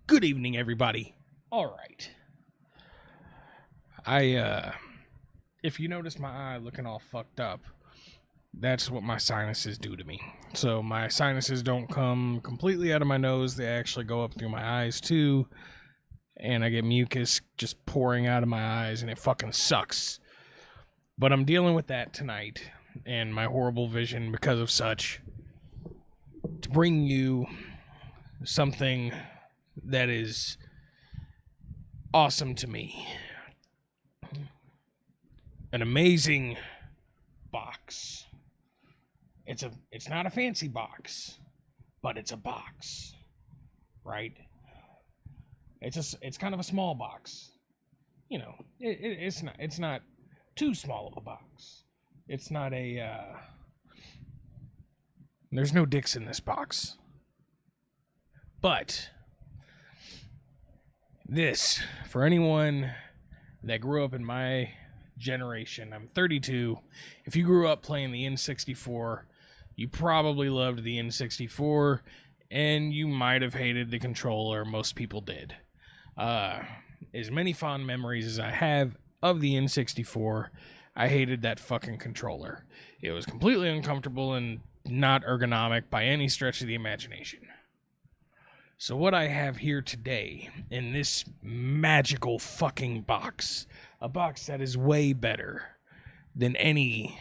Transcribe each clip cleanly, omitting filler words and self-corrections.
Good evening, everybody. All right. If you notice my eye looking all fucked up, that's what my sinuses do to me. So my sinuses don't come completely out of my nose. They actually go up through my eyes too. And I get mucus just pouring out of my eyes and it fucking sucks. But I'm dealing with that tonight and my horrible vision because of such to bring you something that is awesome to me. An amazing box. It's not a fancy box, but it's a box, right? It's kind of a small box. You know, it's not too small of a box. It's not a there's no dicks in this box. But this, for anyone that grew up in my generation, I'm 32. If you grew up playing the N64, you probably loved the N64, and you might have hated the controller. Most people did. As many fond memories as I have of the N64, I hated that fucking controller. It was completely uncomfortable and not ergonomic by any stretch of the imagination. So what I have here today in this magical fucking box, a box that is way better than any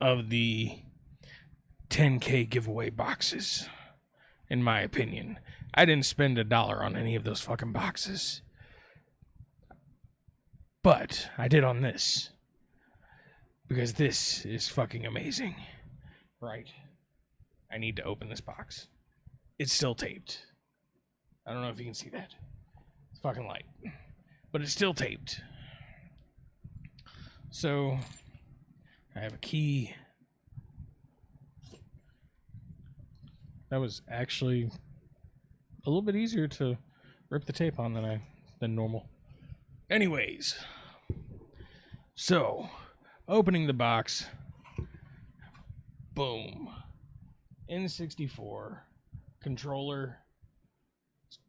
of the 10K giveaway boxes, in my opinion. I didn't spend $1 on any of those fucking boxes. But I did on this. Because this is fucking amazing. Right. I need to open this box. It's still taped. I don't know if you can see that. It's fucking light. But it's still taped. So, I have a key. That was actually a little bit easier to rip the tape on than normal. Anyways. So, opening the box. Boom. N64 controller.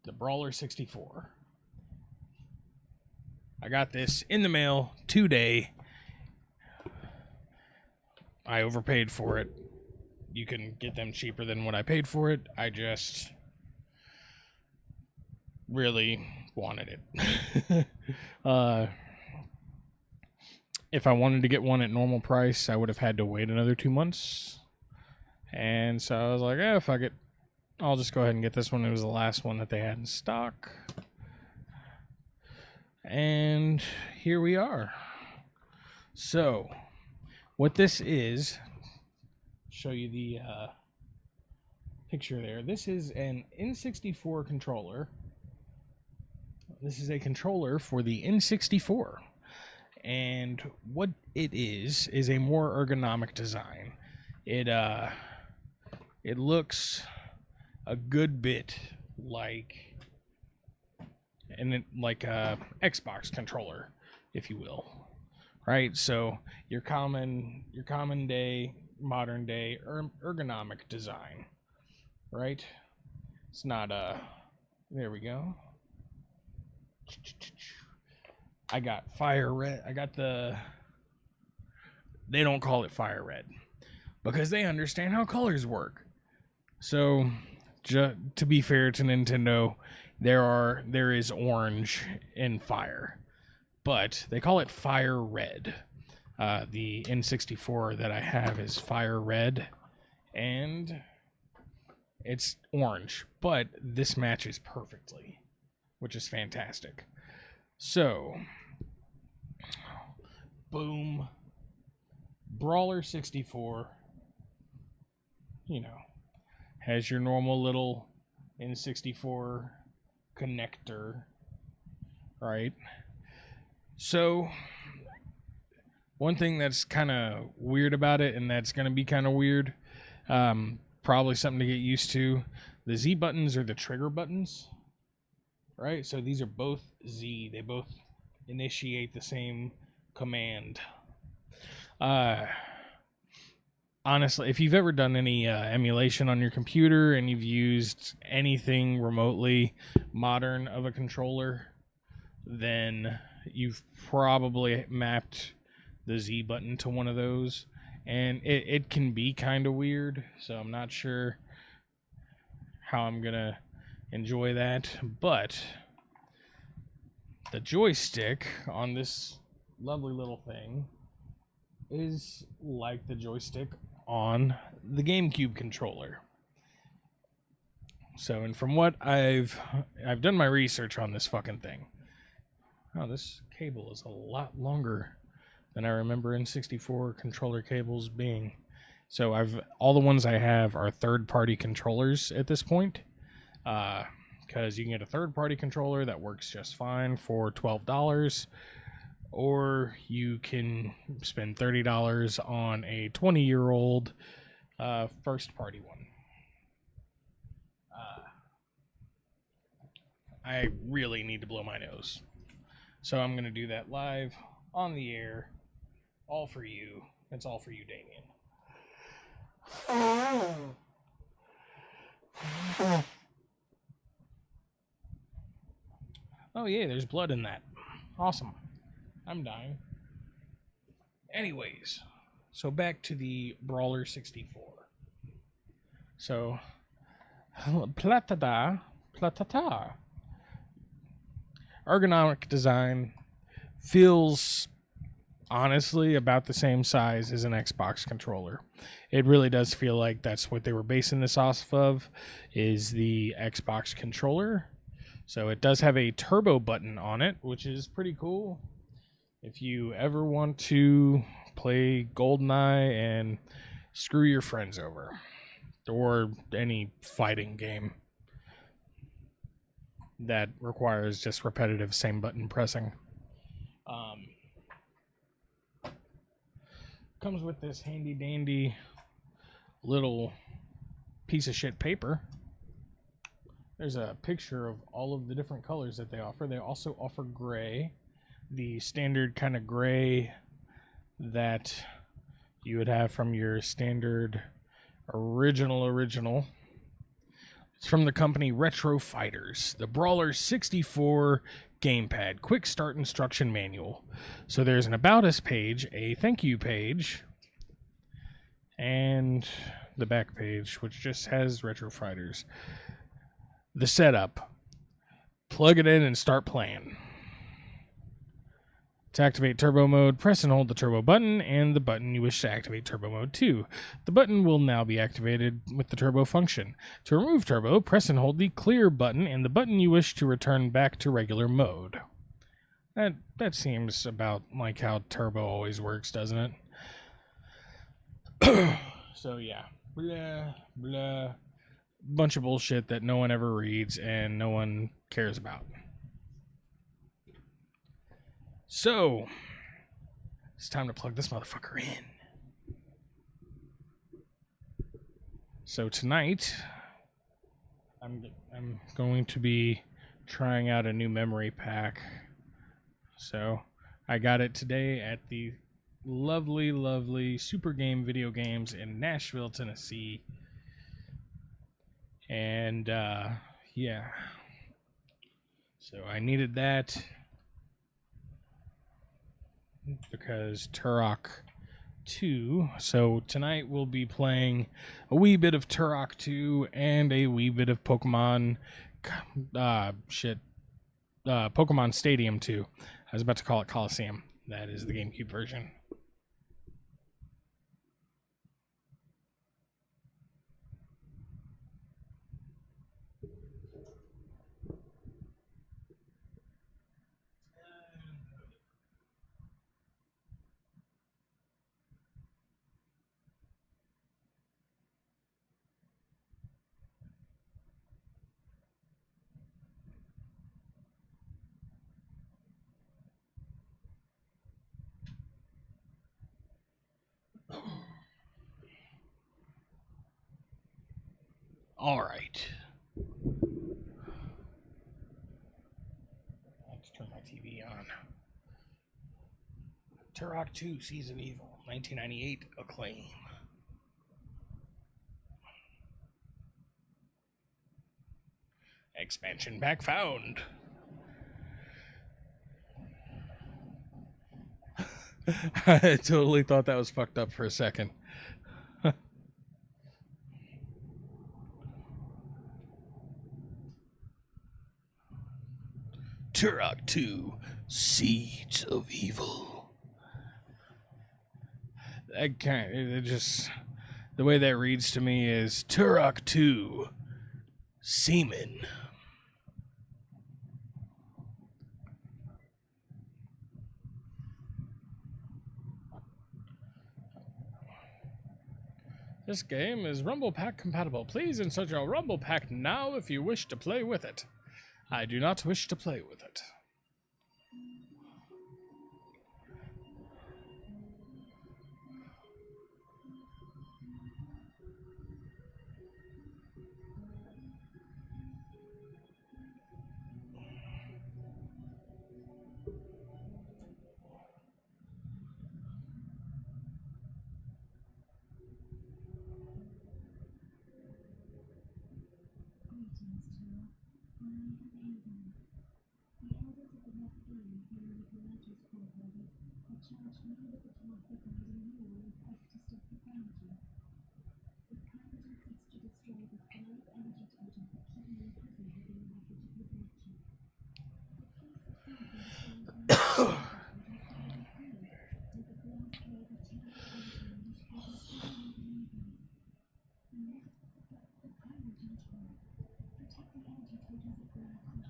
The Brawler64. I got this in the mail today. I overpaid for it. You can get them cheaper than what I paid for it. I just really wanted it. If I wanted to get one at normal price, I would have had to wait another 2 months. And so I was like, fuck it. I'll just go ahead and get this one. It was the last one that they had in stock. And here we are. So, what this is, show you the picture there. This is an N64 controller. This is a controller for the N64. And what it is a more ergonomic design. It looks a good bit like a Xbox controller, if you will, right? So your common day, modern day ergonomic design, right? It's not there we go. I got fire red. They don't call it fire red because they understand how colors work. So to be fair to Nintendo, there is orange in fire, but they call it fire red. The N64 that I have is fire red, and it's orange, but this matches perfectly, which is fantastic. So, boom, Brawler64, has your normal little N64 connector, right? So, one thing that's kind of weird about it, and that's going to be kind of weird, probably something to get used to, the Z buttons are the trigger buttons, right? So these are both Z. They both initiate the same command. honestly, if you've ever done any emulation on your computer and you've used anything remotely modern of a controller, then you've probably mapped the Z button to one of those. And it can be kind of weird, so I'm not sure how I'm going to enjoy that. But the joystick on this lovely little thing is like the joystick on the GameCube controller. So, and from what I've done my research on this fucking thing. Oh, this cable is a lot longer than I remember N64 controller cables being. So all the ones I have are third-party controllers at this point, because you can get a third-party controller that works just fine for $12, or you can spend $30 on a 20-year-old first-party one. I really need to blow my nose, so I'm gonna do that live on the air, all for you. It's all for you, Damien. Oh yeah, there's blood in that. Awesome. I'm dying. Anyways, so back to the Brawler64. So, platata. Ergonomic design feels honestly about the same size as an Xbox controller. It really does feel like that's what they were basing this off of, is the Xbox controller. So it does have a turbo button on it, which is pretty cool. If you ever want to play GoldenEye and screw your friends over, or any fighting game that requires just repetitive same button pressing. Comes with this handy dandy little piece of shit paper. There's a picture of all of the different colors that they offer. They also offer gray, the standard kind of gray that you would have from your standard original. It's from the company Retro Fighters, the Brawler64 gamepad quick start instruction manual. So there's an about us page, a thank you page, and the back page, which just has Retro Fighters. The setup: plug it in and start playing. To activate turbo mode, press and hold the turbo button and the button you wish to activate turbo mode to. The button will now be activated with the turbo function. To remove turbo, press and hold the clear button and the button you wish to return back to regular mode. That seems about like how turbo always works, doesn't it? So yeah, blah, bunch of bullshit that no one ever reads and no one cares about. So, it's time to plug this motherfucker in. So tonight, I'm going to be trying out a new memory pack. So, I got it today at the lovely Super Game Video Games in Nashville, Tennessee. And, yeah. So, I needed that because Turok 2. So tonight we'll be playing a wee bit of Turok 2 and a wee bit of Pokemon Pokemon Stadium 2. I was about to call it Coliseum. That is the GameCube version. All right. Let's turn my TV on. Turok 2 Season Evil, 1998 acclaim. Expansion pack found. I totally thought that was fucked up for a second. Turok 2, Seeds of Evil. That it just, the way that reads to me is Turok 2, Semen. This game is Rumble Pack compatible. Please insert your Rumble Pack now if you wish to play with it. I do not wish to play with it.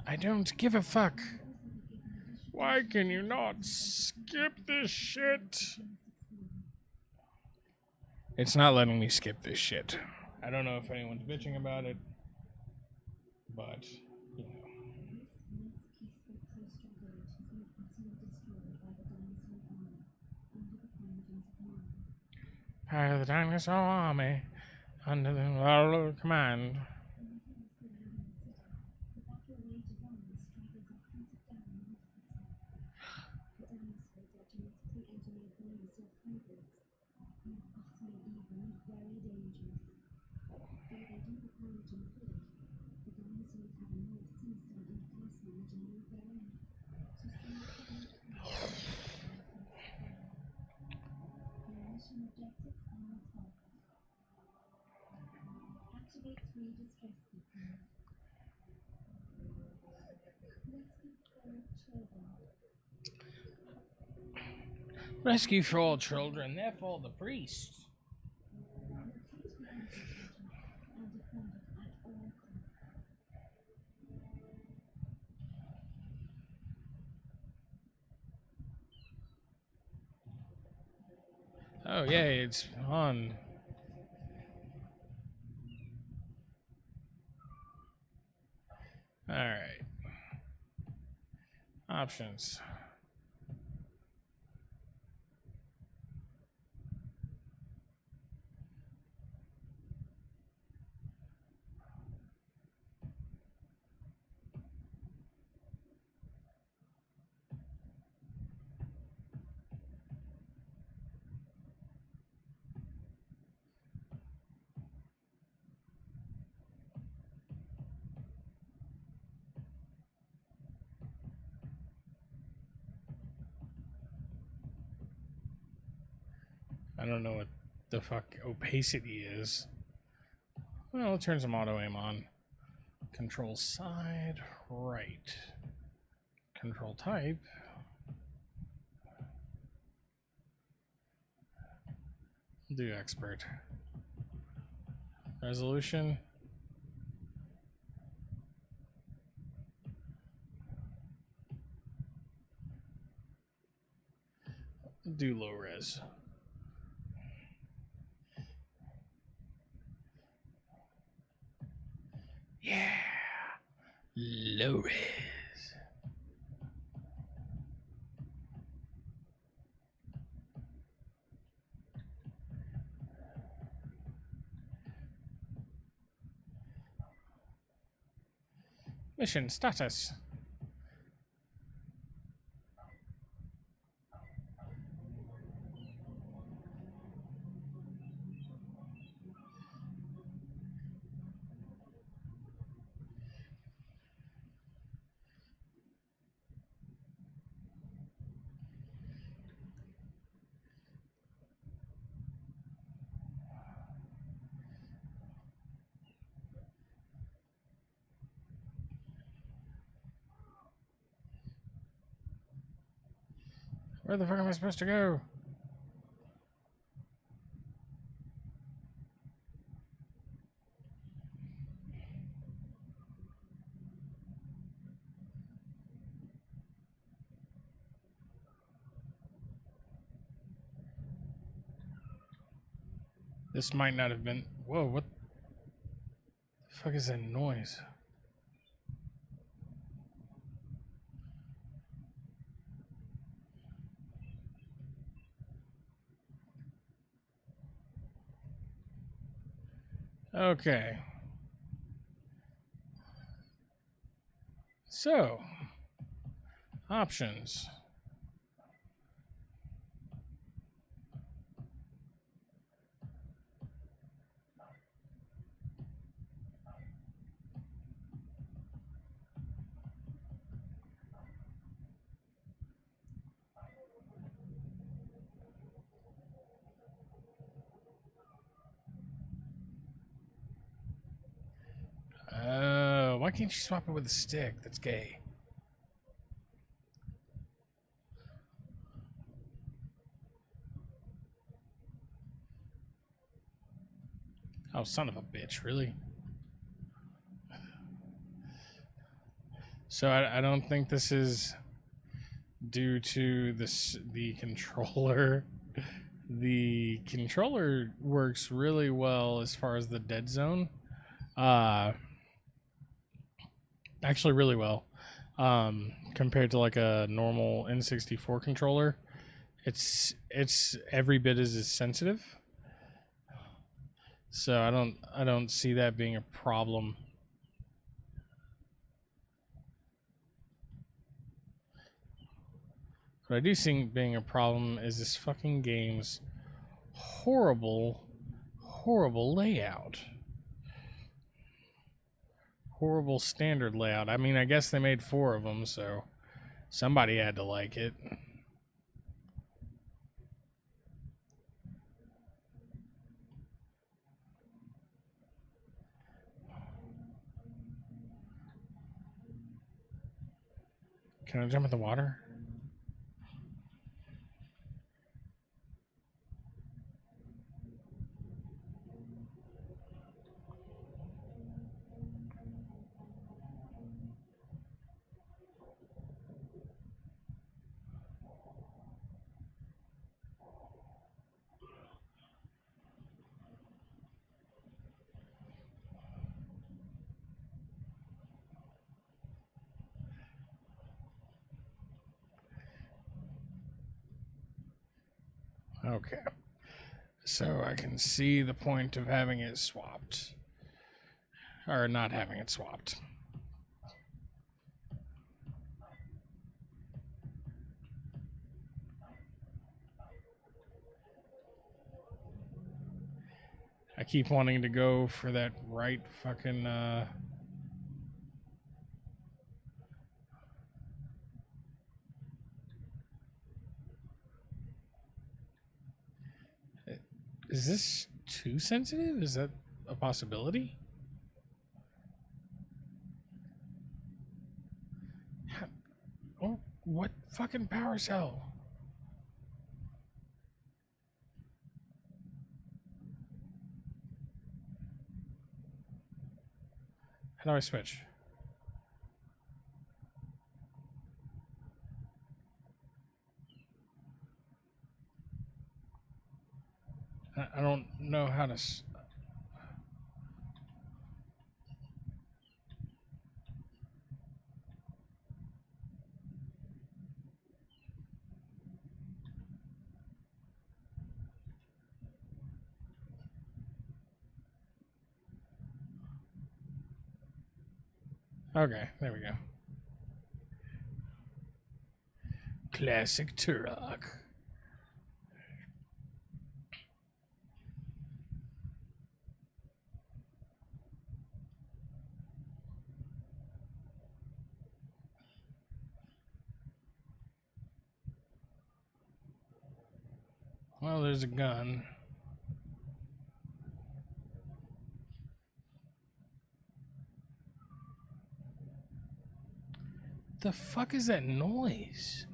I don't give a fuck. Why can you not skip this shit? It's not letting me skip this shit. I don't know if anyone's bitching about it, but, you know. Part of the dinosaur army, under the royal command. Rescue for all children, therefore the priests. Oh, yay, it's on. Alright. Options. I don't know what the fuck opacity is. Well, it turns some auto aim on. Control side, right. Control type. Do expert. Resolution. Do low res. Yeah. Low res. Mission status. Where the fuck am I supposed to go? This might not have been... Whoa, what the fuck is that noise? Okay. So, options. Why can't you swap it with a stick? That's gay. Oh, son of a bitch, really? So I don't think this is due to the controller. The controller works really well as far as the dead zone. Actually really well. Compared to like a normal N64 controller. It's every bit as sensitive. So I don't see that being a problem. What I do see being a problem is this fucking game's horrible layout. Horrible standard layout. I mean, I guess they made 4 of them, so somebody had to like it. Can I jump in the water? Okay. So I can see the point of having it swapped. Or not having it swapped. I keep wanting to go for that right fucking Is this too sensitive? Is that a possibility? Oh, what fucking power cell? How do I switch? I don't know how to... Okay, there we go. Classic Turok. Well, there's a gun. The fuck is that noise?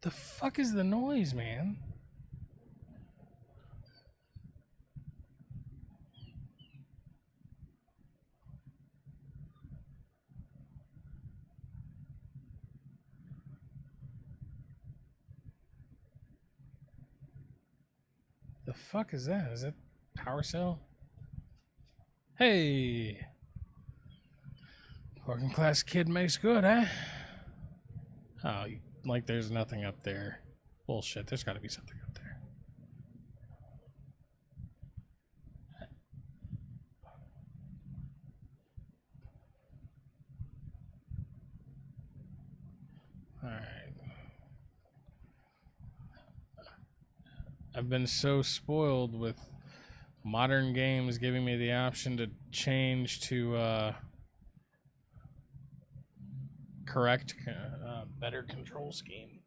The fuck is the noise, man? The fuck is that? Is that power cell? Hey! Working class kid makes good, eh? Oh, like there's nothing up there. Bullshit, there's gotta be something up there. Alright. I've been so spoiled with modern games giving me the option to change to correct, better control scheme.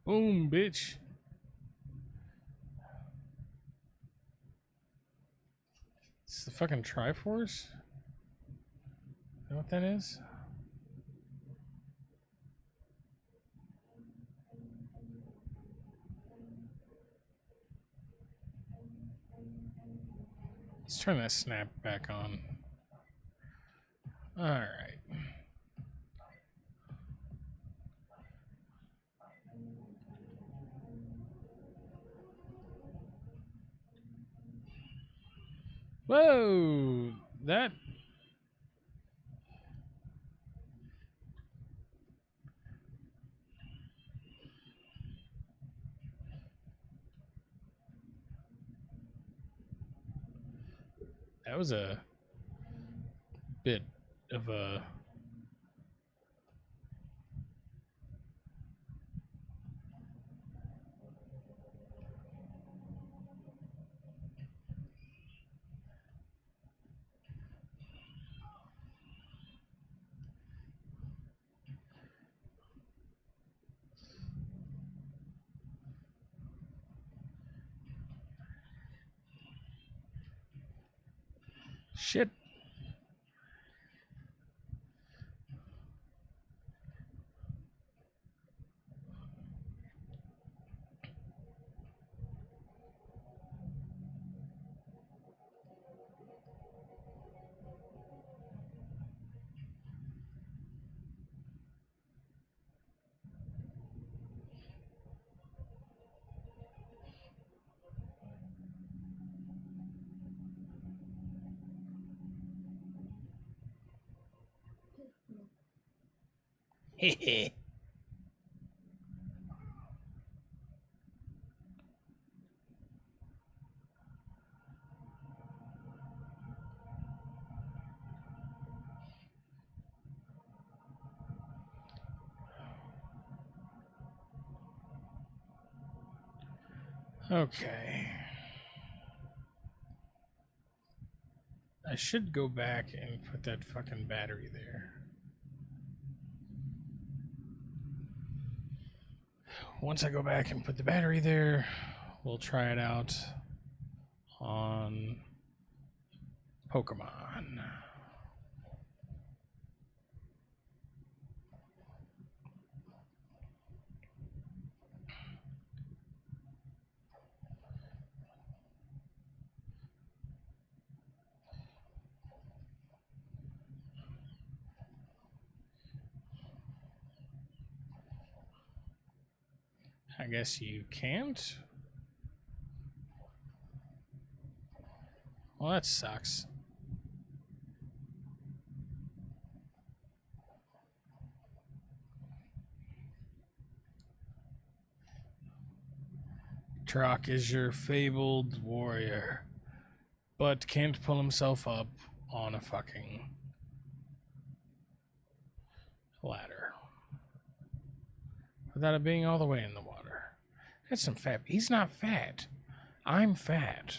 Boom, bitch. It's the fucking Triforce? You know what that is? Let's turn that snap back on. Alright. Whoa! That... That was a bit of a... Shit. Hehe. Okay. I should go back and put that fucking battery there. Once I go back and put the battery there, we'll try it out on Pokemon. I guess you can't. Well, that sucks. Trock is your fabled warrior, but can't pull himself up on a fucking ladder without it being all the way in the water. That's some fat. He's not fat. I'm fat.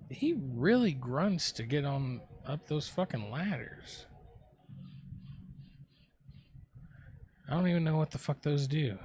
He really grunts to get on up those fucking ladders. I don't even know what the fuck those do.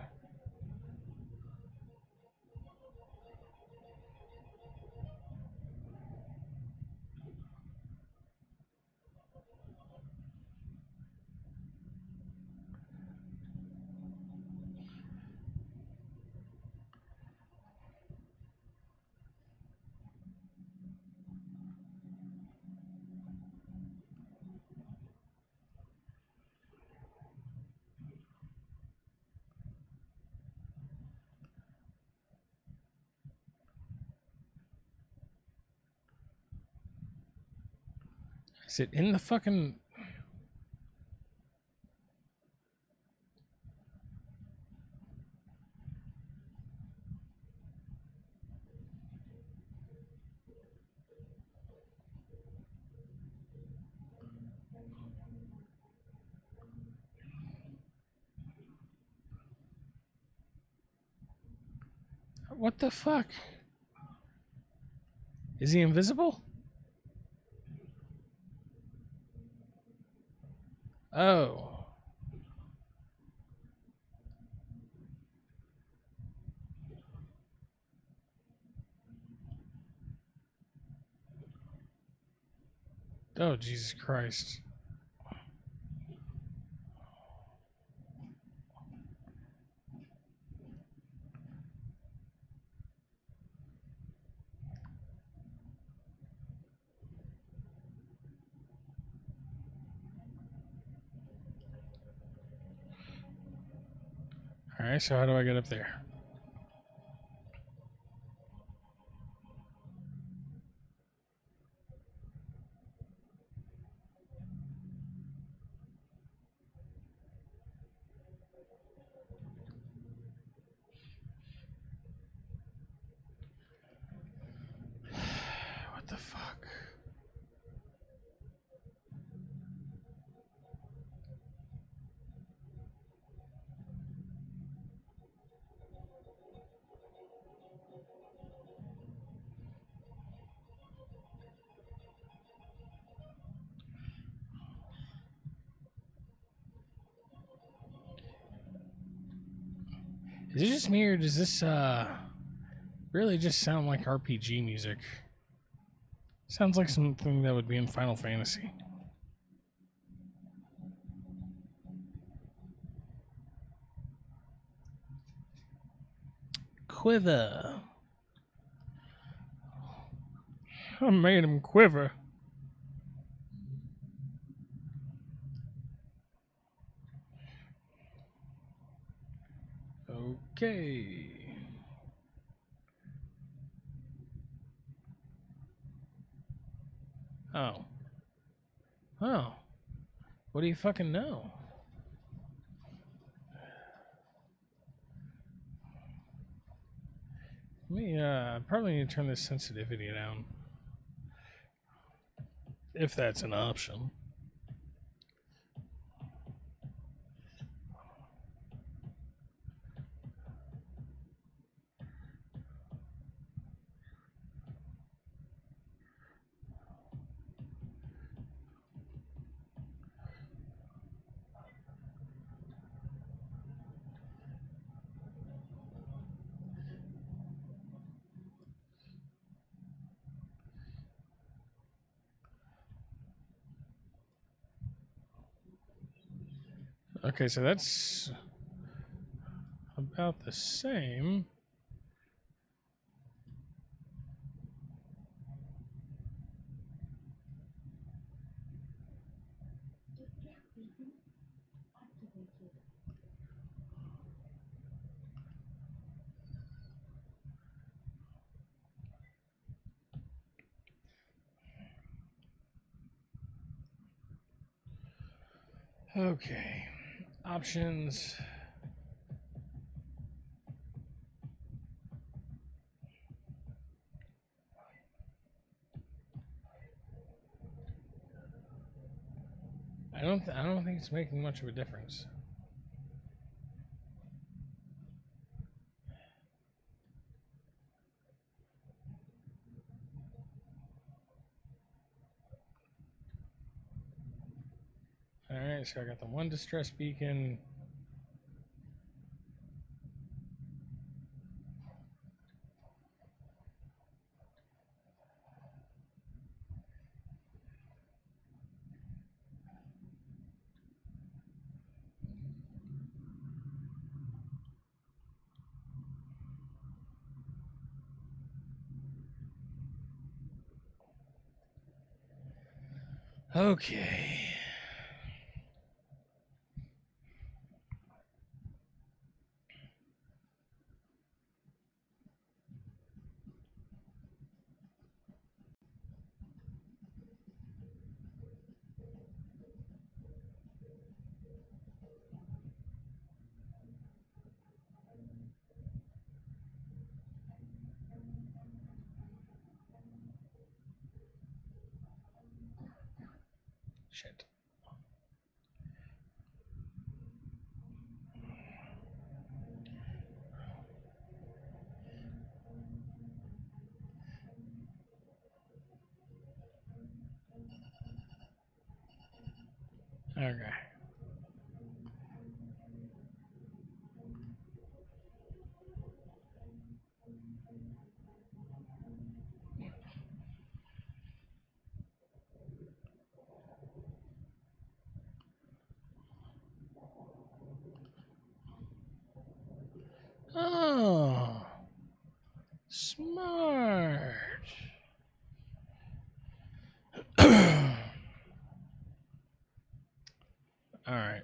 Is it in the fucking... What the fuck? Is he invisible? Oh. Oh, Jesus Christ. Alright, so how do I get up there? What the fuck? Is it just me, or does this really just sound like RPG music? Sounds like something that would be in Final Fantasy. Quiver. I made him quiver. Okay. Oh. Oh. What do you fucking know? Let me, probably need to turn this sensitivity down. If that's an option. Okay, so that's about the same. Okay. Options. I don't think it's making much of a difference. Alright, so I got the one distress beacon. Okay. Shit. Okay. Oh, smart. All right.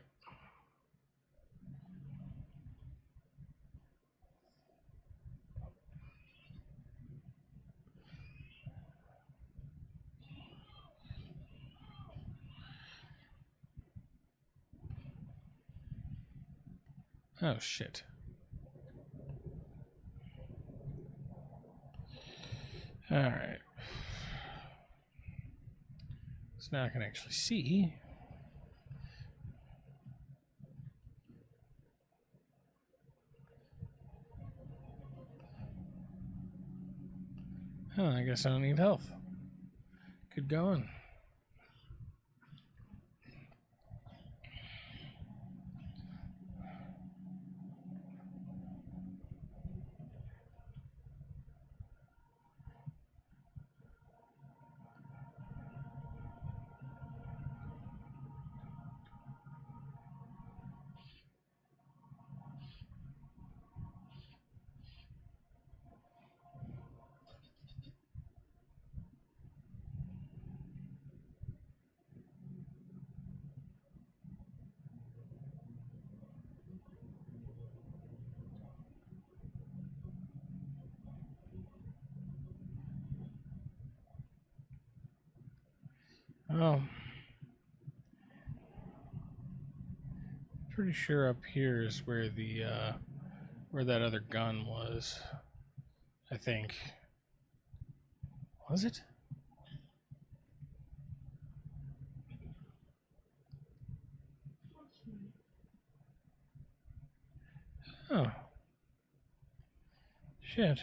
Oh, shit. All right. So now I can actually see. Oh, I guess I don't need health. Good going. Oh. Pretty sure up here is where the where that other gun was. I think. Was it? Oh. Shit.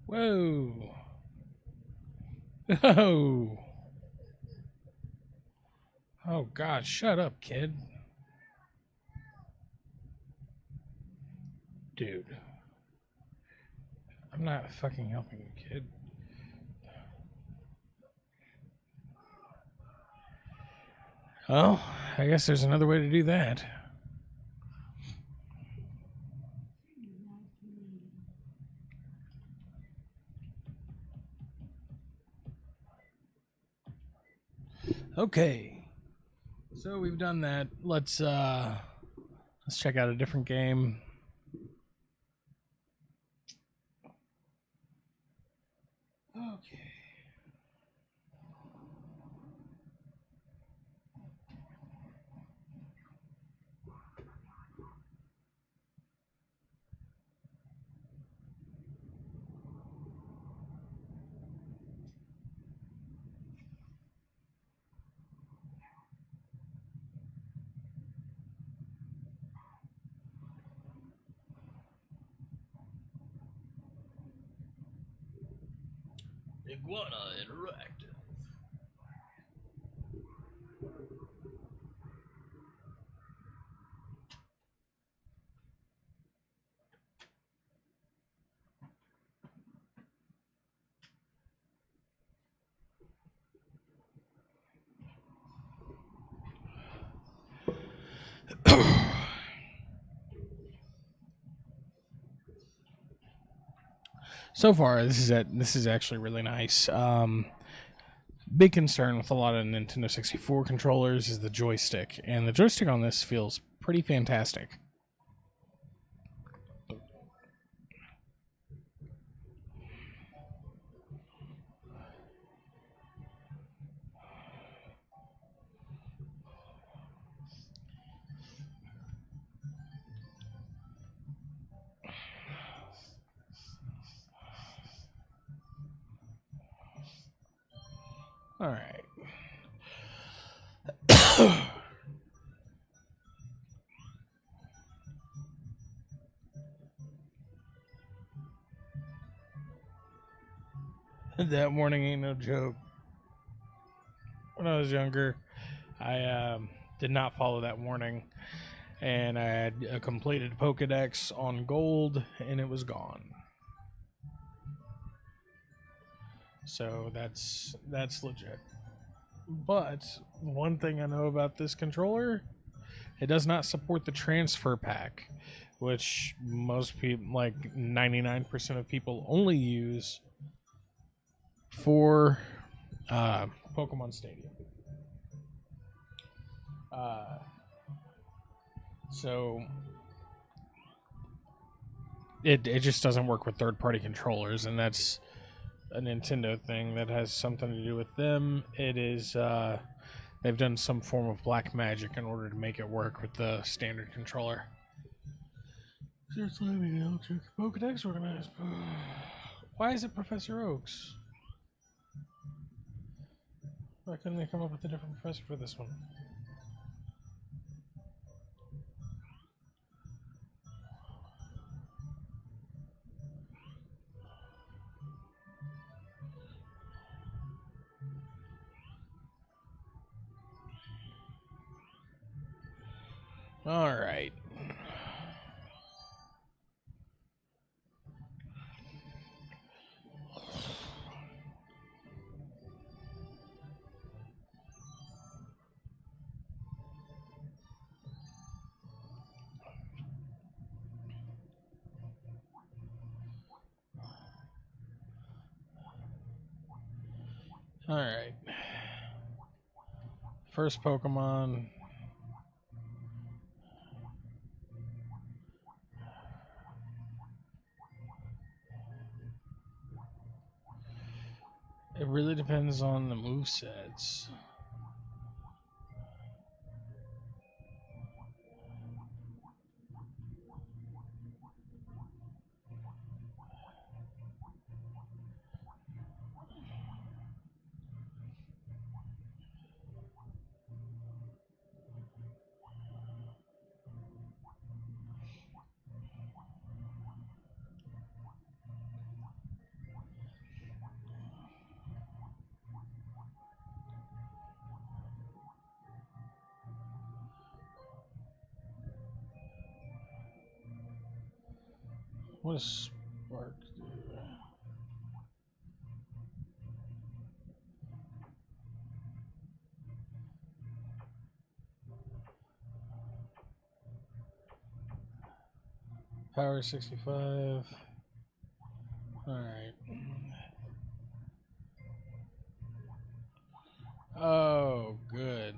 Whoa. Oh. Oh God, shut up, kid. Dude. I'm not fucking helping you, kid. Oh, I guess there's another way to do that. Okay. So we've done that. Let's check out a different game. Okay. Iguana Interactive. So far, this is actually really nice. Big concern with a lot of Nintendo 64 controllers is the joystick, and the joystick on this feels pretty fantastic. All right. That warning ain't no joke. When I was younger, I did not follow that warning, and I had a completed Pokedex on gold, and it was gone. So that's legit. But one thing I know about this controller, it does not support the transfer pack, which most people, like 99% of people, only use for Pokemon Stadium. So it just doesn't work with third-party controllers, and that's a Nintendo thing that has something to do with them. It is they've done some form of black magic in order to make it work with the standard controller. Just let me know. Check the Pokedex organized. Why is it Professor Oaks? Why couldn't they come up with a different professor for this one? All right. All right. First Pokemon. It really depends on the movesets. What does spark do? Power 65. Alright. Oh, good.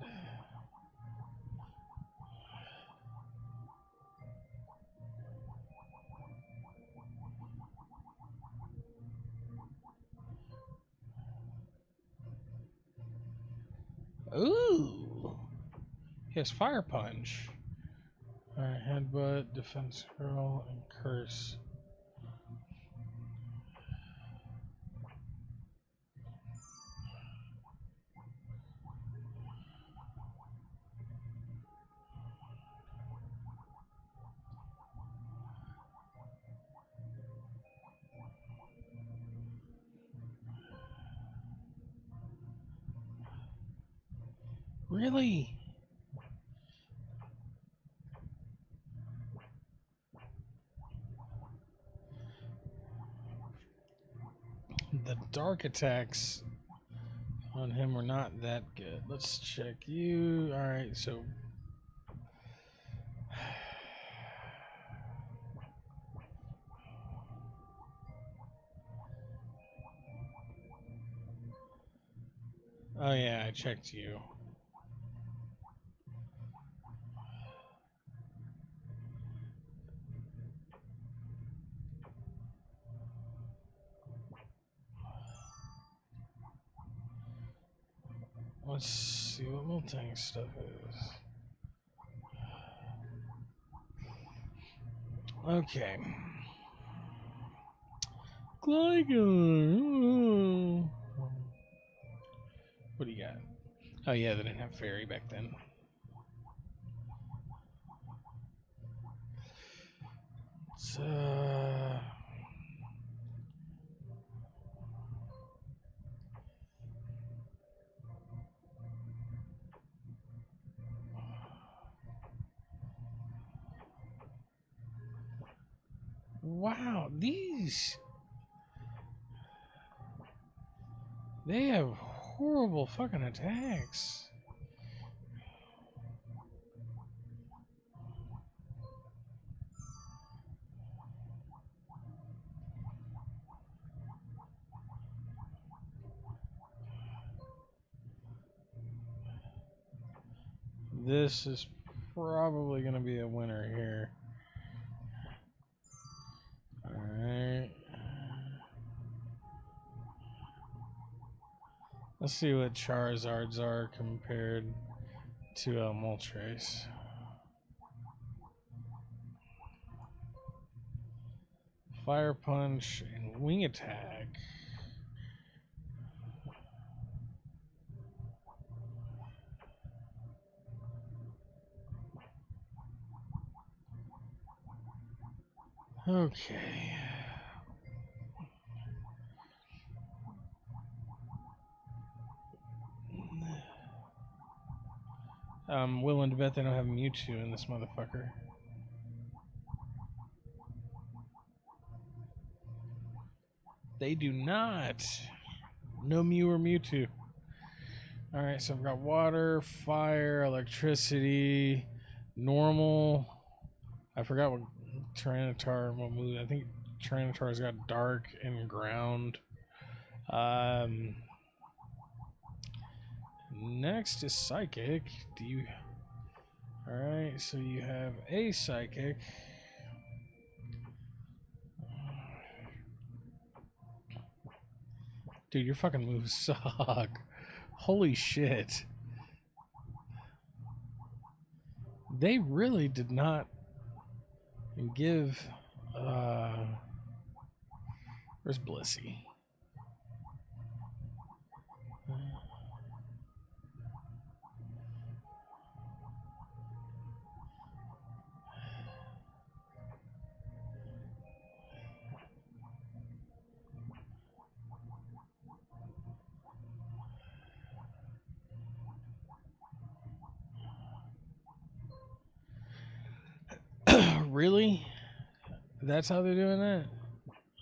Ooh. He has Fire Punch. Alright, Headbutt, Defense Hurl, and Curse. Really? The dark attacks on him were not that good. Let's check you. Alright, so... Oh yeah, I checked you. Let's see what Miltank stuff is. Okay. Gligar. What do you got? Oh yeah, they didn't have Fairy back then. It's, wow, these... They have horrible fucking attacks. This is probably going to be a winner here. Alright. Let's see what Charizards are compared to Moltres. Fire Punch and Wing Attack. Okay. I'm willing to bet they don't have Mewtwo in this motherfucker. They do not. No Mew or Mewtwo. Alright, so I've got water, fire, electricity, normal. I forgot what Tyranitar, what move. I think Tyranitar's got dark and ground. Next is Psychic. Do you... Alright, so you have a Psychic. Dude, your fucking moves suck. Holy shit. They really did not give... Where's Blissey? Really? That's how they're doing that?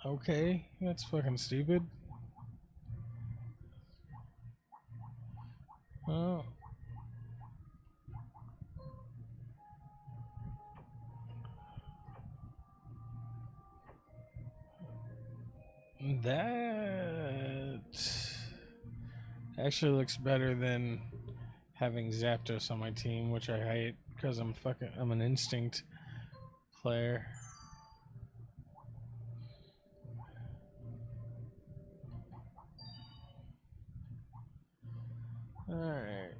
Okay, that's fucking stupid. Oh. That actually looks better than having Zapdos on my team, which I hate because I'm an instinct player. Alright.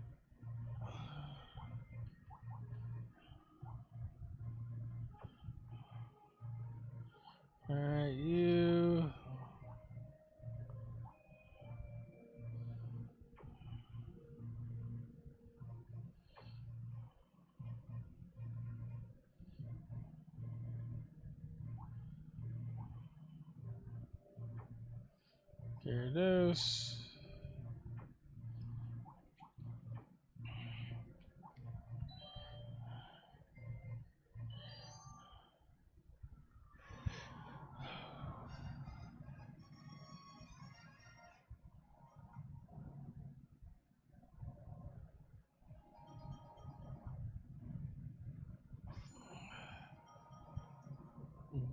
Alright, you. Gyarados.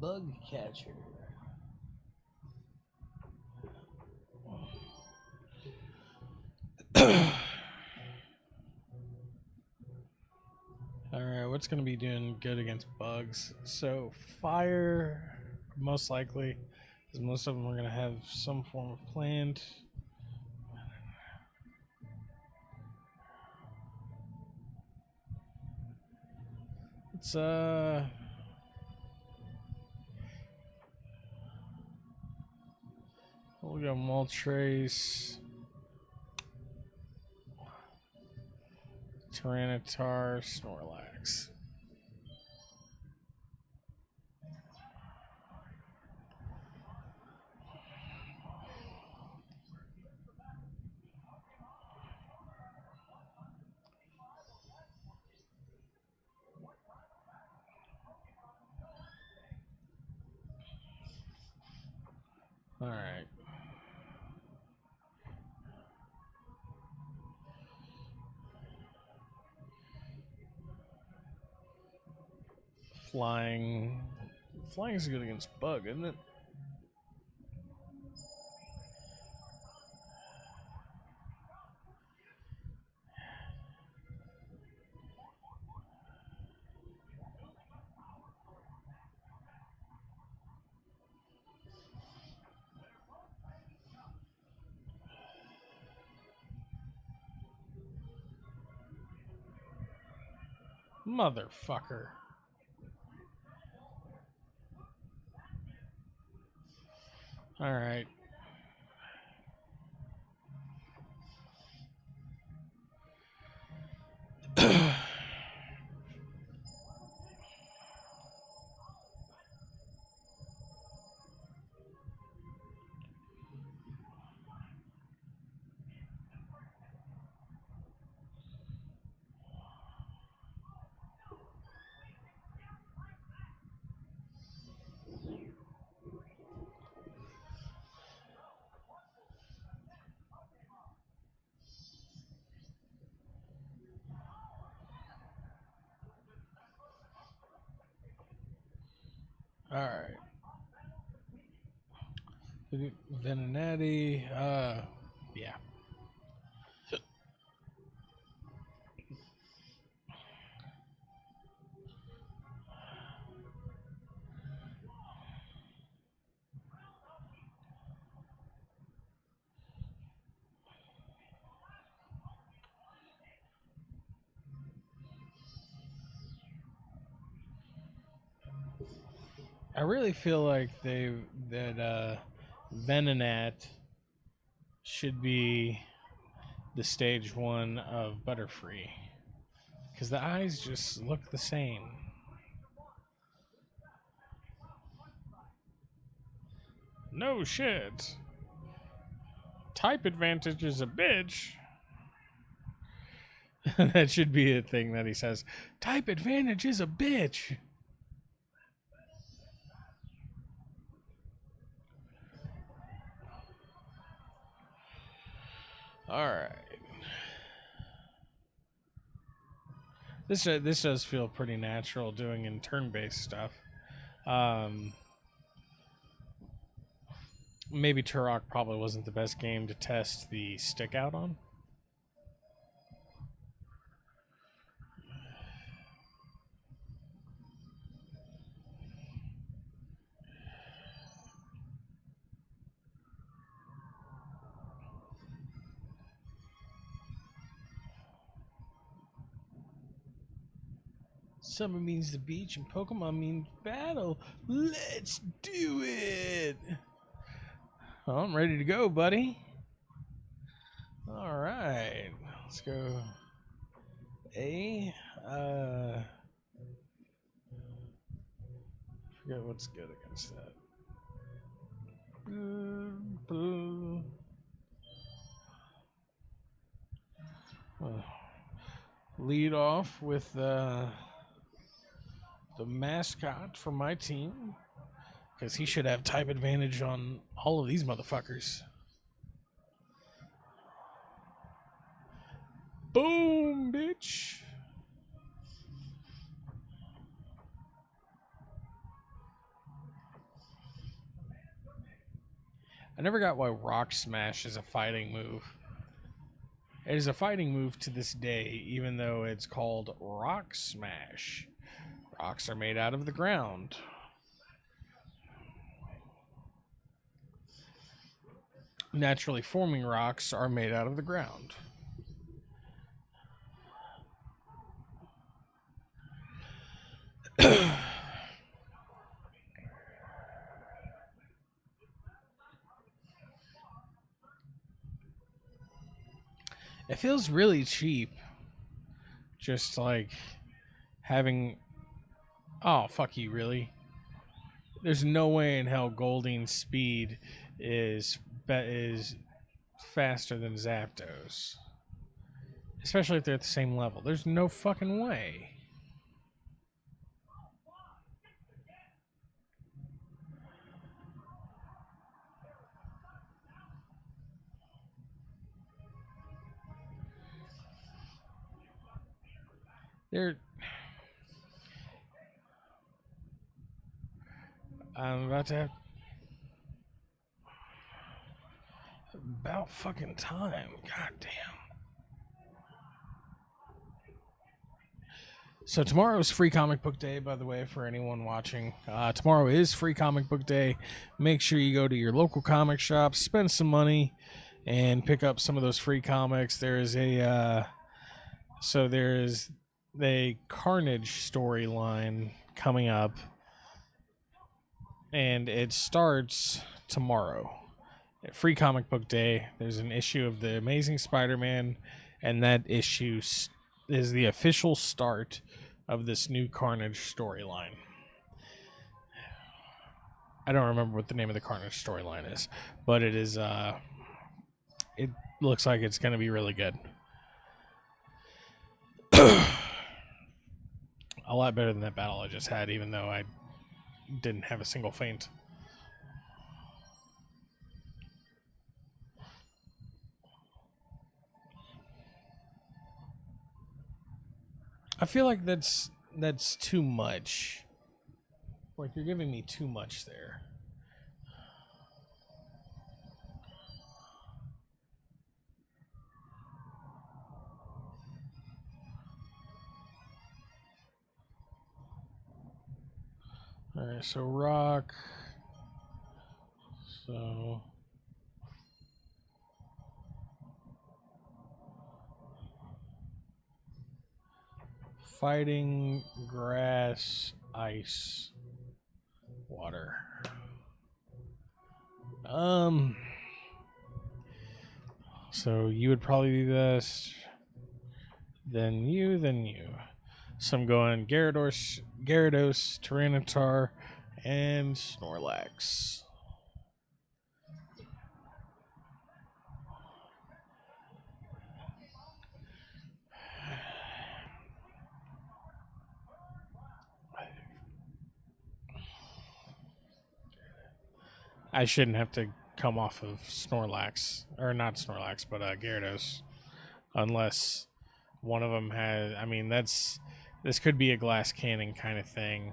Bug catcher. Alright, what's going to be doing good against bugs? So, fire, most likely, because most of them are going to have some form of plant. It's, we'll go Moltres, Tyranitar, Snrrlax. Alright. Flying. Flying is good against bug, isn't it? Motherfucker. Alright. Alright. Venonati, yeah. I really feel like that Venonat should be the stage 1 of Butterfree, because the eyes just look the same. No shit. Type advantage is a bitch. That should be a thing that he says. Type advantage is a bitch. Alright. This does feel pretty natural doing in turn-based stuff. Maybe Turok probably wasn't the best game to test the stick out on. Summer means the beach and Pokemon means battle. Let's do it! Well, I'm ready to go, buddy. Alright. Let's go. Forget what's good against that. Lead off with the mascot for my team, because he should have type advantage on all of these motherfuckers. Boom, bitch. I never got why Rock Smash is a fighting move. It is a fighting move to this day, even though it's called Rock Smash. Rocks are made out of the ground. Naturally forming rocks are made out of the ground. It feels really cheap. Just like having... Oh, fuck you, really? There's no way in hell Golding's speed is faster than Zapdos. Especially if they're at the same level. There's no fucking way. I'm about to have... About fucking time. God damn. So tomorrow is Free Comic Book Day, by the way, for anyone watching. Tomorrow is Free Comic Book Day. Make sure you go to your local comic shop, spend some money, and pick up some of those free comics. There is a... So there is a Carnage storyline coming up, and it starts tomorrow. At Free Comic Book Day, there's an issue of The Amazing Spider-Man, and that issue is the official start of this new Carnage storyline. I don't remember what the name of the Carnage storyline is, but it is, it looks like it's going to be really good. A lot better than that battle I just had, even though I didn't have a single feint. I feel like that's too much. Like, you're giving me too much there. Alright, so rock. So... Fighting, grass, ice, water. So you would probably be best. Then you. So I'm going Gyarados, Tyranitar, and Snrrlax. I shouldn't have to come off of Snrrlax, or not Snrrlax, but Gyarados, unless one of them has. I mean, this could be a glass cannon kind of thing.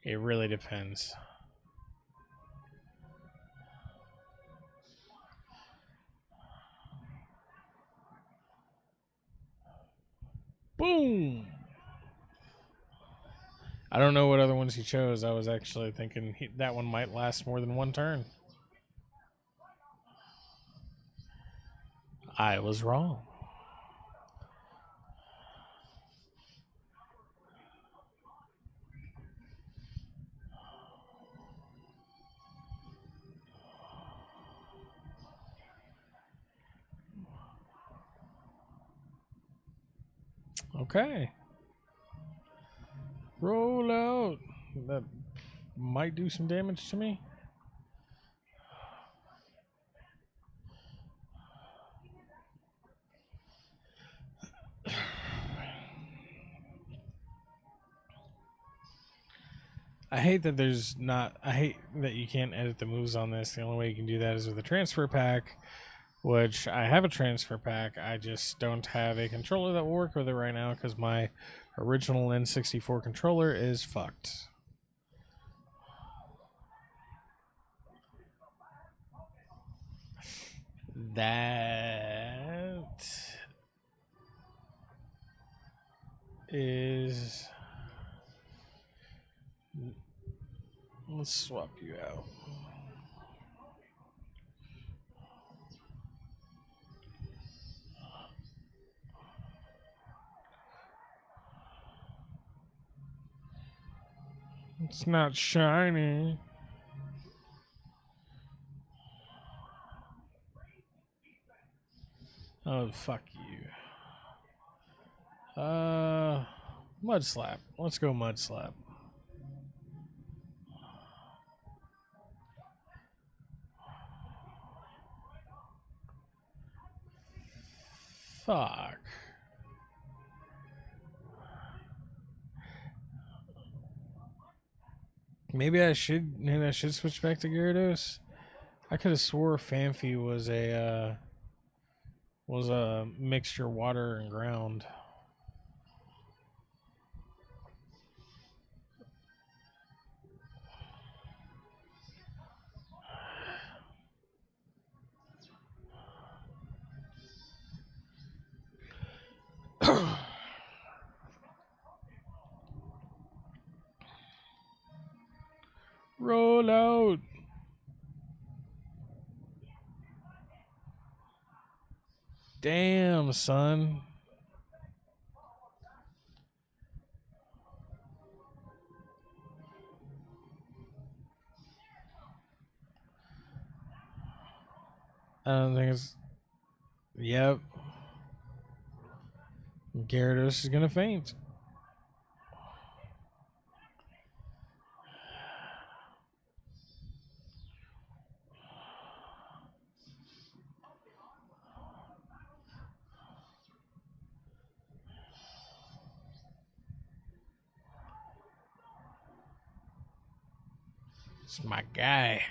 It really depends. Boom! I don't know what other ones he chose. I was actually thinking that one might last more than one turn. I was wrong. Okay. Roll out. That might do some damage to me. I hate that there's not. I hate that you can't edit the moves on this. The only way you can do that is with a transfer pack, which I have a transfer pack. I just don't have a controller that will work with it right now because my original N64 controller is fucked. That is. Let's swap you out. It's not shiny. Oh, fuck you. Mud Slap. Let's go Mud Slap. Fuck. Maybe I should switch back to Gyarados. I could have swore Fanfi was a mixture water and ground. Roll out. Damn, son. I don't think it's. Yep. Gyarados is gonna faint. It's my guy.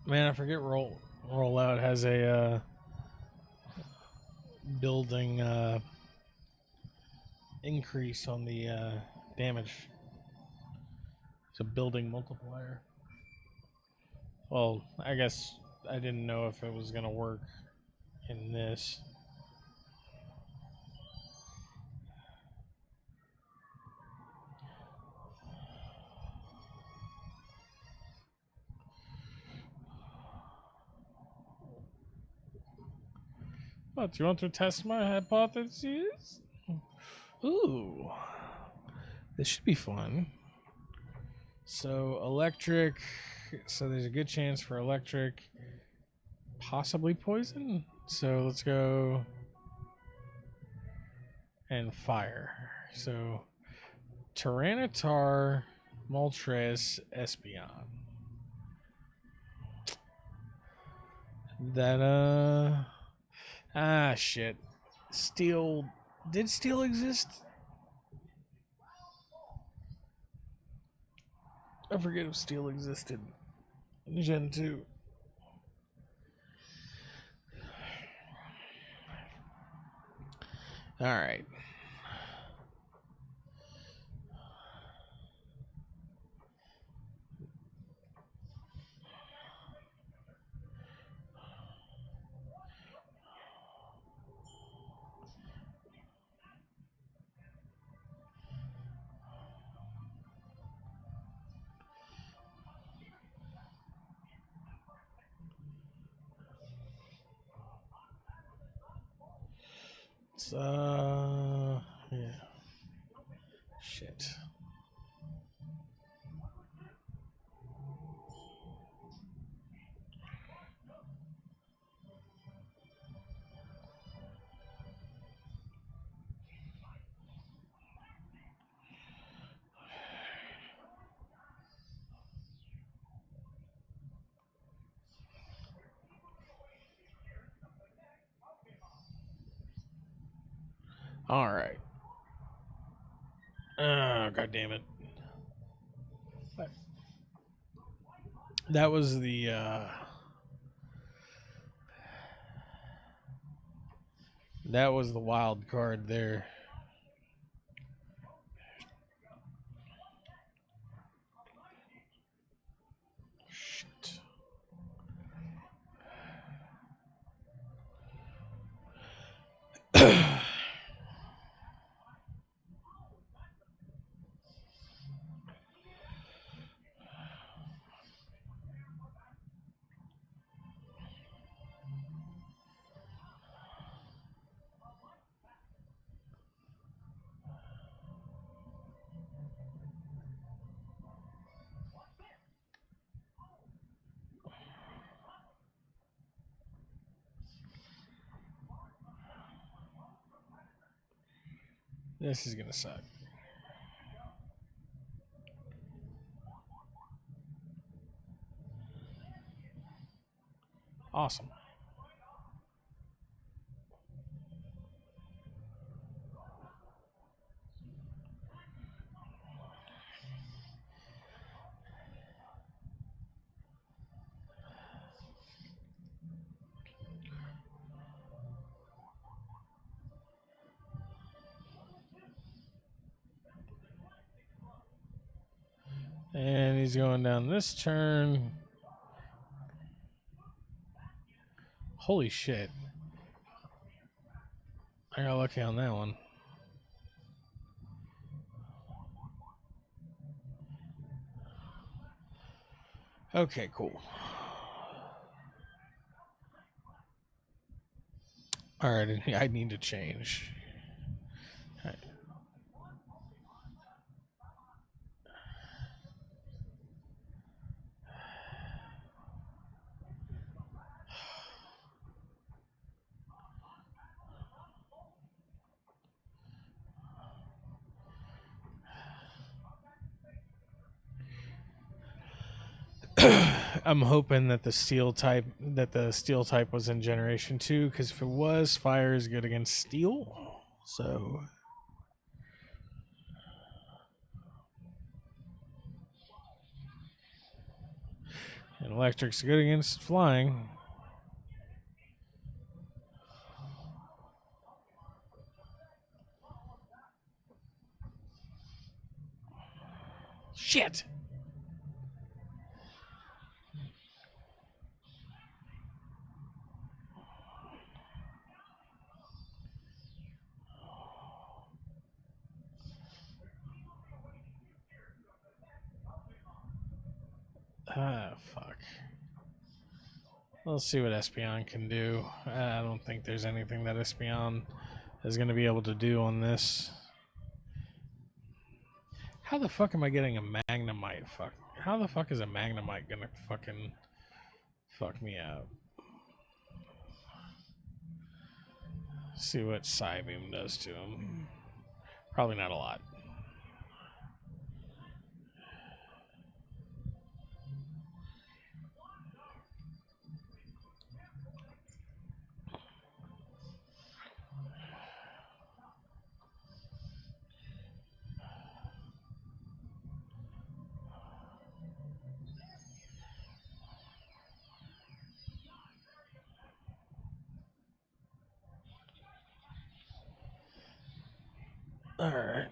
Man, I forget rollout has a building increase on the damage. It's a building multiplier. Well, I guess I didn't know if it was gonna work in this. Oh, do you want to test my hypothesis? Ooh, this should be fun. So electric. So there's a good chance for electric. Possibly poison. So let's go. And fire. So Tyranitar, Moltres, Espeon. That shit. Steel. Did Steel exist? I forget if Steel existed in Gen 2. Alright. Yeah. Shit. All right. Oh, God damn it. That was the wild card there. Shit. This is gonna suck. Awesome. And he's going down this turn. Holy shit. I got lucky on that one. Okay, cool. All right, I need to change. All right. I'm hoping that the steel type was in Generation 2, because if it was, fire is good against steel. So and electric's good against flying. Shit. Ah, fuck. Let's see what Espeon can do. I don't think there's anything that Espeon is going to be able to do on this. How the fuck am I getting a Magnemite? Fuck. How the fuck is a Magnemite gonna fucking fuck me up? See what Psybeam does to him. Probably not a lot. All right.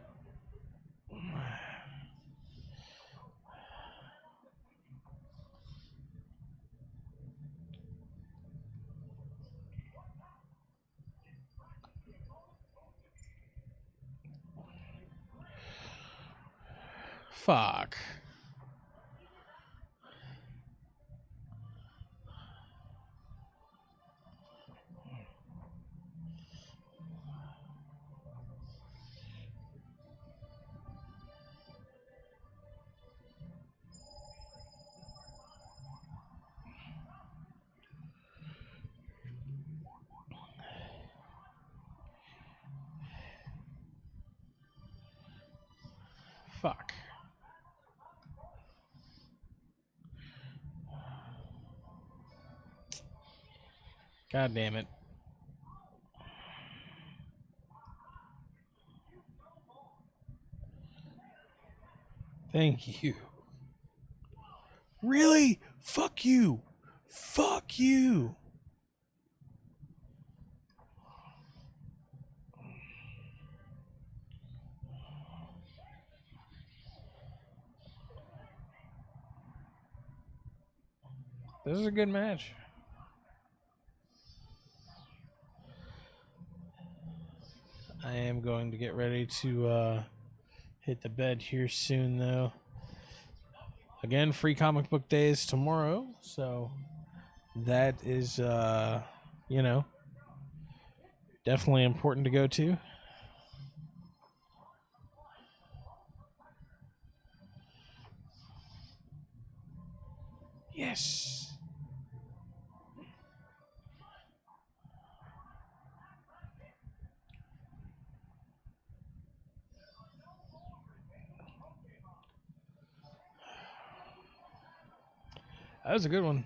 Fuck. Fuck. God damn it. Thank you. Really? Fuck you. Fuck you. This is a good match. I am going to get ready to hit the bed here soon, though. Again, free comic book days tomorrow, so that is, you know, definitely important to go to. Yes. That was a good one.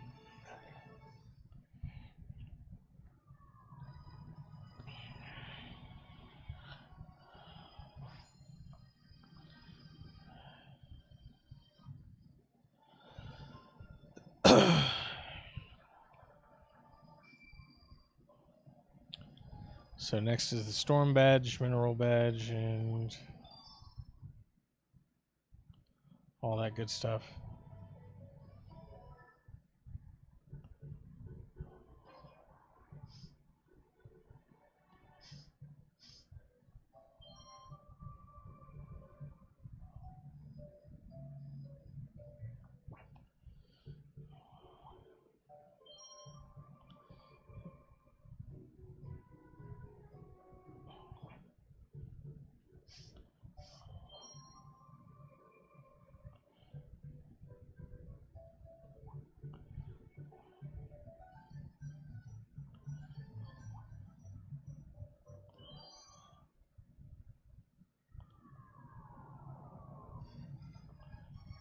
So next is the Storm Badge, Mineral Badge, and all that good stuff.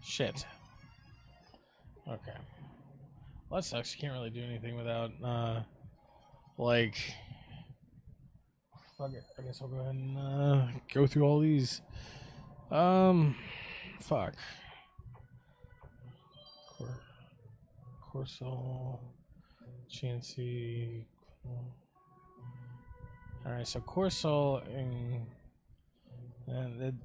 Shit. Okay. Well, that sucks. You can't really do anything without, like... Fuck it. I guess I'll go ahead and, go through all these. Fuck. Corso... Chansey... Alright, so Corso and it...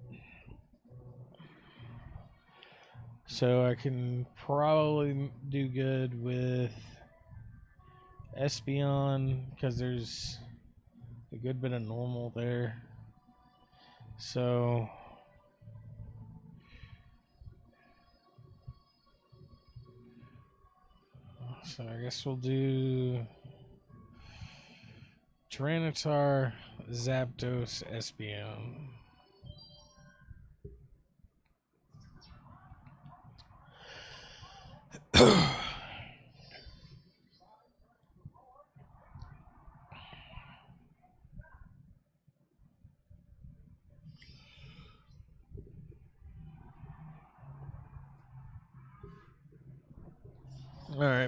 So I can probably do good with Espeon because there's a good bit of normal there. So I guess we'll do Tyranitar, Zapdos, Espeon. Alright,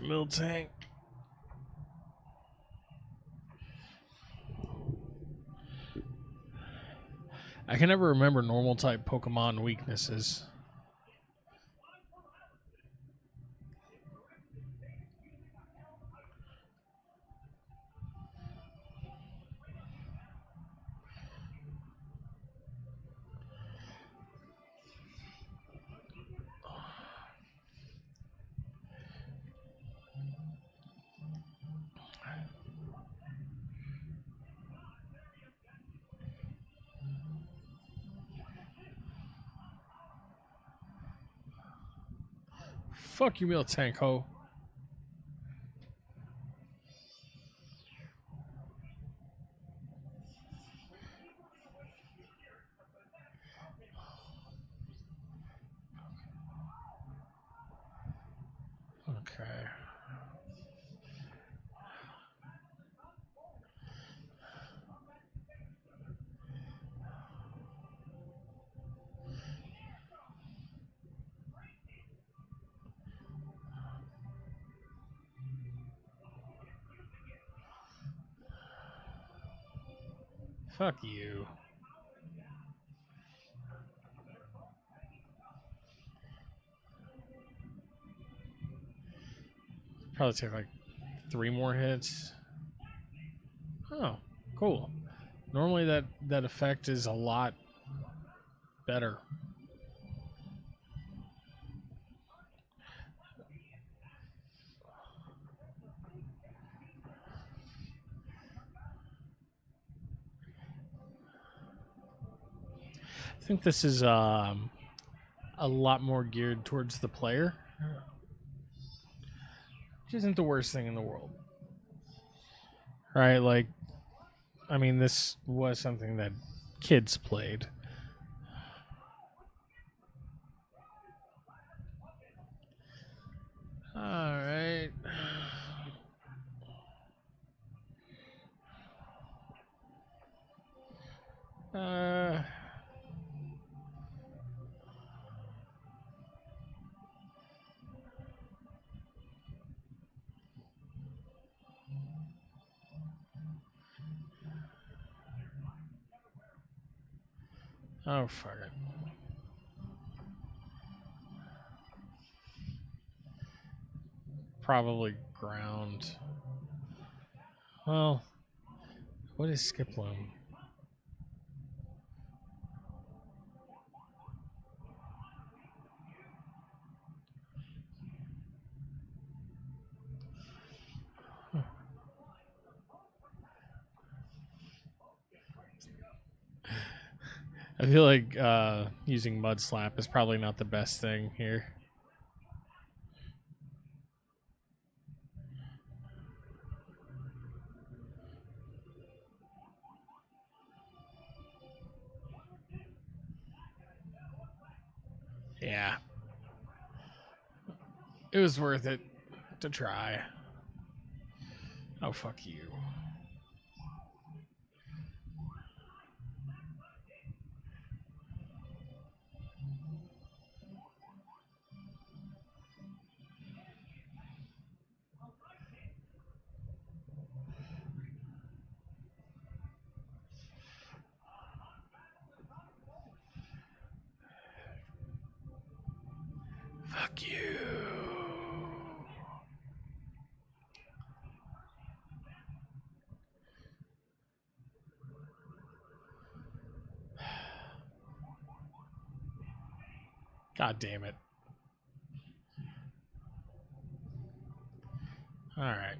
Miltank. I can never remember normal type Pokemon weaknesses. Fuck you, Miltank, ho. Okay. Fuck you. Probably take like 3 more hits. Oh, cool. Normally that effect is a lot better. I think this is a lot more geared towards the player, which isn't the worst thing in the world. Right? Like, I mean, this was something that kids played. Alright. Oh, fuck it. Probably ground. Well, what is Skip Loam? I feel like using Mud Slap is probably not the best thing here. Yeah. It was worth it to try. Oh, fuck you. Fuck you. God damn it. All right.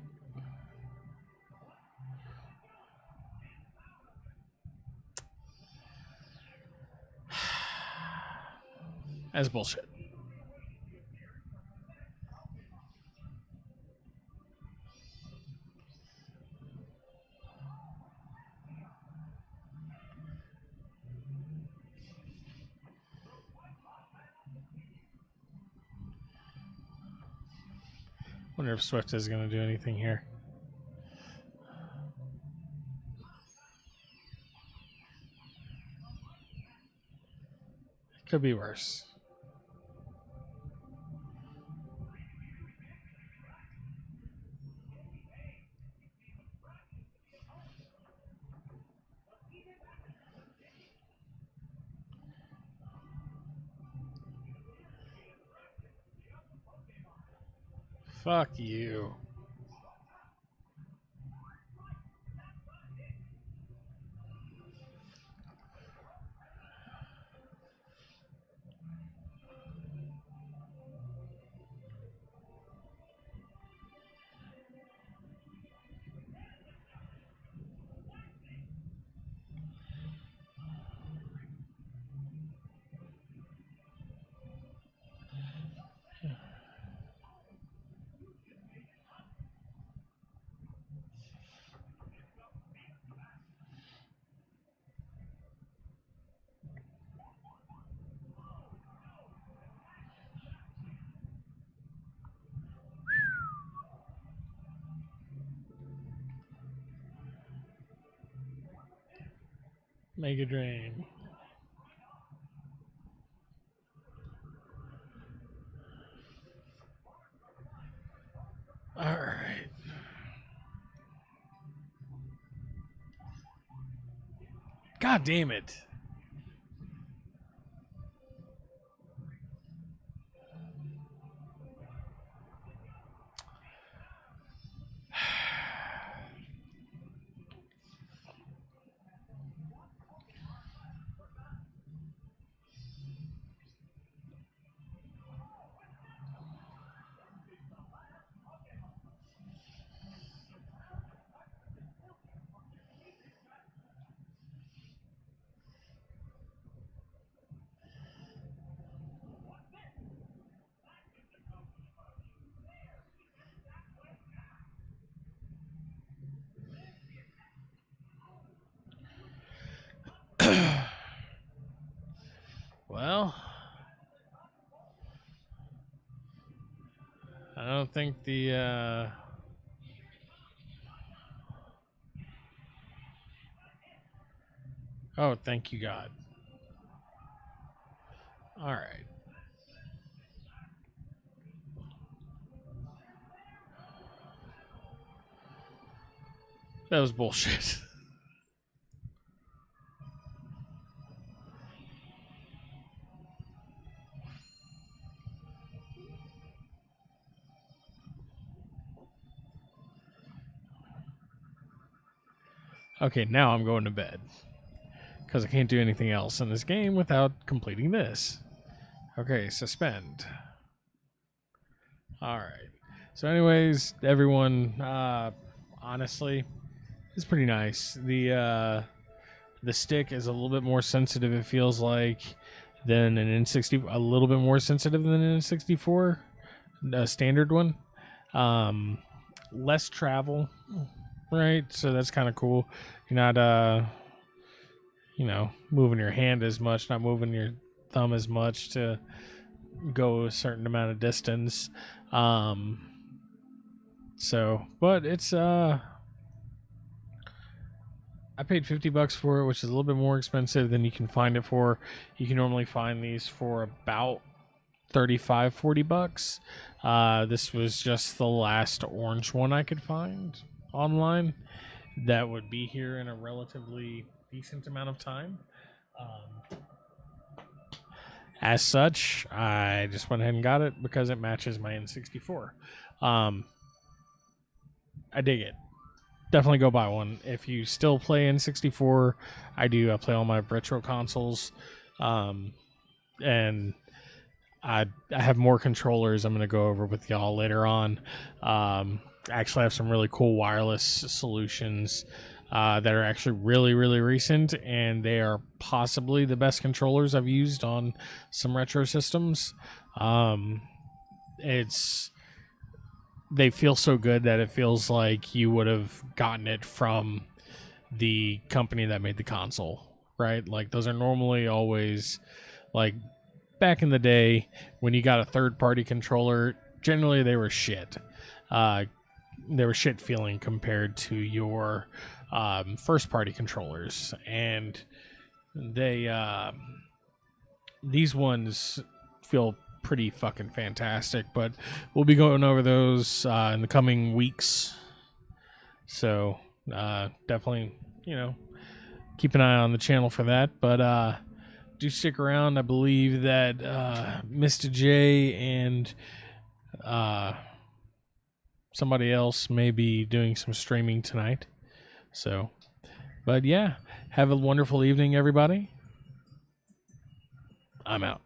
That's bullshit. Wonder if Swift is going to do anything here. Could be worse. Fuck you. Mega Drain. All right. God damn it. Well, I don't think the oh, thank you, God. All right. That was bullshit. Okay, now I'm going to bed. Because I can't do anything else in this game without completing this. Okay, suspend. Alright. So anyways, everyone, honestly, it's pretty nice. The stick is a little bit more sensitive, it feels like, than an N64. A little bit more sensitive than an N64. A standard one. Less travel. Right, so that's kind of cool. You're not, moving your hand as much, not moving your thumb as much to go a certain amount of distance. But it's, I paid $50 for it, which is a little bit more expensive than you can find it for. You can normally find these for about $35-40. This was just the last orange one I could find online that would be here in a relatively decent amount of time. As such, I just went ahead and got it because it matches my N64. I dig it. Definitely go buy one. If you still play N64, I do. I play all my retro consoles. And I have more controllers I'm going to go over with y'all later on. Actually have some really cool wireless solutions that are actually really, really recent, and they are possibly the best controllers I've used on some retro systems. They feel so good that it feels like you would have gotten it from the company that made the console, right? Like, those are normally always, like, back in the day when you got a third-party controller, generally they were shit. they were shit feeling compared to your first party controllers, and they these ones feel pretty fucking fantastic. But we'll be going over those in the coming weeks, so definitely, you know, keep an eye on the channel for that. But do stick around. I believe that Mr. J and somebody else may be doing some streaming tonight. So, but yeah, have a wonderful evening, everybody. I'm out.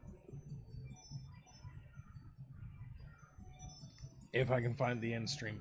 If I can find the end stream button.